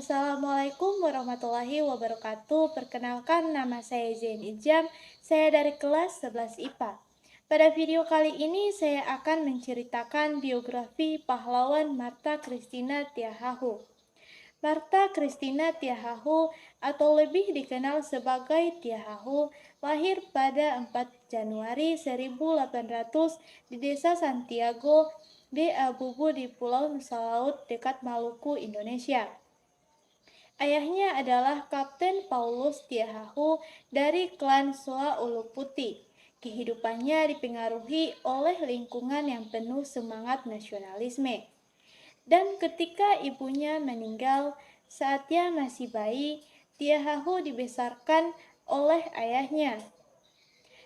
Assalamualaikum warahmatullahi wabarakatuh. Perkenalkan, nama saya Zain Ijam. Saya dari kelas 11 IPA. Pada video kali ini saya akan menceritakan biografi pahlawan Marta Christina Tiahahu. Marta Christina Tiahahu atau lebih dikenal sebagai Tiahahu lahir pada 4 Januari 1800 di Desa Santiago de Abubu di Pulau Nusa Laut dekat Maluku, Indonesia. Ayahnya adalah Kapten Paulus Tiahahu dari klan Soa Ulu Putih. Kehidupannya dipengaruhi oleh lingkungan yang penuh semangat nasionalisme. Dan ketika ibunya meninggal saat dia masih bayi, Tiahahu dibesarkan oleh ayahnya.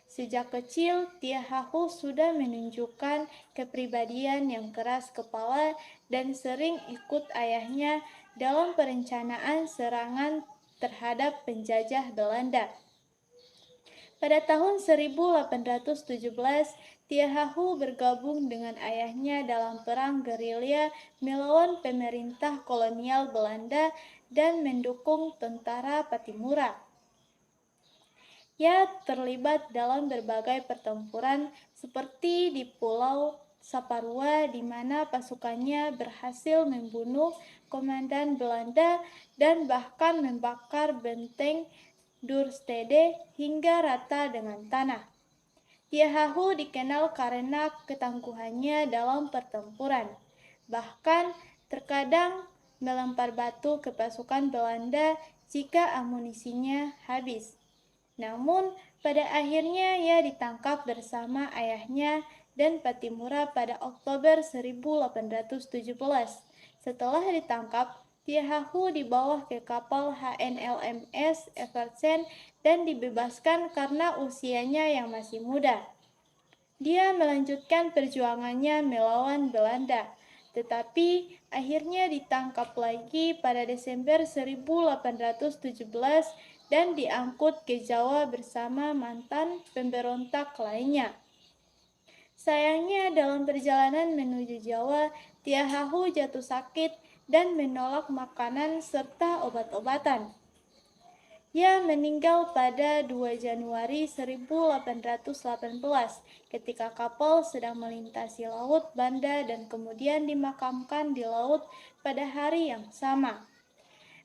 Sejak kecil, Tiahahu sudah menunjukkan kepribadian yang keras kepala dan sering ikut ayahnya dalam perencanaan serangan terhadap penjajah Belanda. Pada tahun 1817, Tiahahu bergabung dengan ayahnya dalam perang gerilya melawan pemerintah kolonial Belanda dan mendukung tentara Patimura. Ia terlibat dalam berbagai pertempuran seperti di Pulau Saparua di mana pasukannya berhasil membunuh komandan Belanda dan bahkan membakar benteng Duurstede hingga rata dengan tanah. Tiahahu dikenal karena ketangguhannya dalam pertempuran. Bahkan terkadang melempar batu ke pasukan Belanda jika amunisinya habis. Namun, pada akhirnya ia ditangkap bersama ayahnya dan Patimura pada Oktober 1817. Setelah ditangkap, Tiahahu dibawa ke kapal HNLMS Eversen dan dibebaskan karena usianya yang masih muda. Dia melanjutkan perjuangannya melawan Belanda, tetapi akhirnya ditangkap lagi pada Desember 1817 dan diangkut ke Jawa bersama mantan pemberontak lainnya. Sayangnya dalam perjalanan menuju Jawa, Tiahahu jatuh sakit dan menolak makanan serta obat-obatan. Ia meninggal pada 2 Januari 1818 ketika kapal sedang melintasi Laut Banda dan kemudian dimakamkan di laut pada hari yang sama.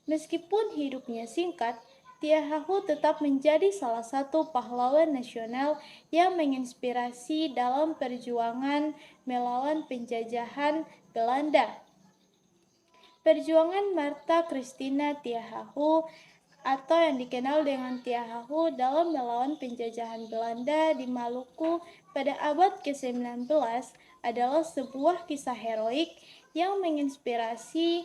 Meskipun hidupnya singkat, Tiahahu tetap menjadi salah satu pahlawan nasional yang menginspirasi dalam perjuangan melawan penjajahan Belanda. Perjuangan Marta Christina Tiahahu atau yang dikenal dengan Tiahahu dalam melawan penjajahan Belanda di Maluku pada abad ke-19 adalah sebuah kisah heroik yang menginspirasi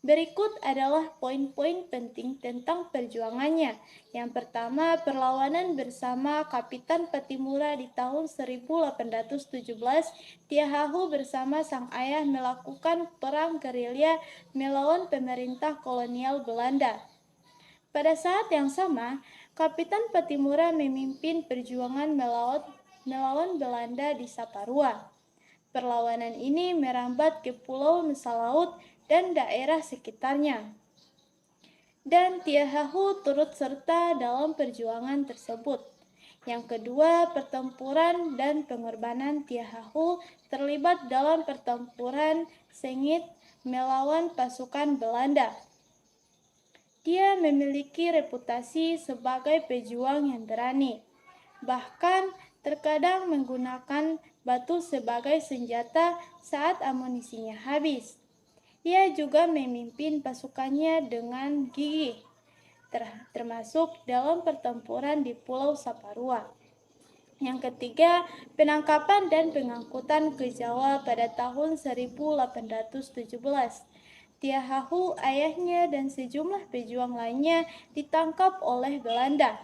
Berikut adalah poin-poin penting tentang perjuangannya. Yang pertama, perlawanan bersama Kapitan Patimura di tahun 1817. Tiahahu bersama sang ayah melakukan perang gerilya melawan pemerintah kolonial Belanda. Pada saat yang sama, Kapitan Patimura memimpin perjuangan melawan Belanda di Saparua. Perlawanan ini merambat ke Pulau Nusa Laut dan daerah sekitarnya. Dan Tiahahu turut serta dalam perjuangan tersebut. Yang kedua, pertempuran dan pengorbanan. Tiahahu terlibat dalam pertempuran sengit melawan pasukan Belanda. Dia memiliki reputasi sebagai pejuang yang berani, bahkan terkadang menggunakan batu sebagai senjata saat amunisinya habis. Ia juga memimpin pasukannya dengan gigih, termasuk dalam pertempuran di Pulau Saparua. Yang ketiga, penangkapan dan pengangkutan ke Jawa pada tahun 1817. Tiahahu, ayahnya, dan sejumlah pejuang lainnya ditangkap oleh Belanda.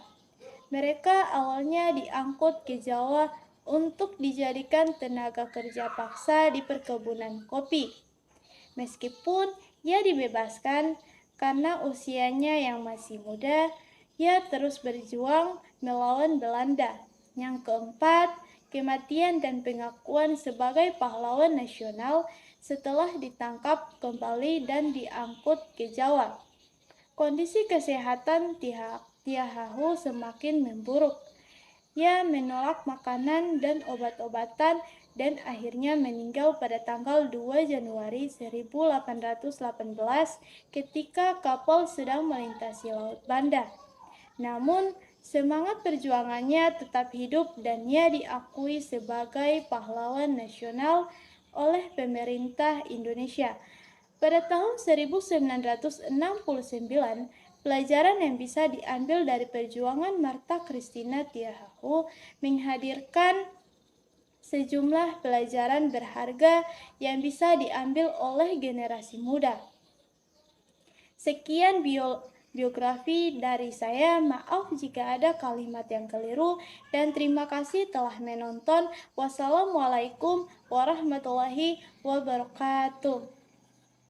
Mereka awalnya diangkut ke Jawa untuk dijadikan tenaga kerja paksa di perkebunan kopi. Meskipun ia dibebaskan karena usianya yang masih muda, ia terus berjuang melawan Belanda. Yang keempat, kematian dan pengakuan sebagai pahlawan nasional setelah ditangkap kembali dan diangkut ke Jawa. Kondisi kesehatan Tiahahu semakin memburuk. Ia menolak makanan dan obat-obatan dan akhirnya meninggal pada tanggal 2 Januari 1818 ketika kapal sedang melintasi Laut Banda. Namun, semangat perjuangannya tetap hidup dan ia diakui sebagai pahlawan nasional oleh pemerintah Indonesia. Pada tahun 1969, pelajaran yang bisa diambil dari perjuangan Martha Christina Tiahahu menghadirkan sejumlah pelajaran berharga yang bisa diambil oleh generasi muda. Sekian biografi dari saya. Maaf jika ada kalimat yang keliru dan terima kasih telah menonton. Wassalamualaikum warahmatullahi wabarakatuh.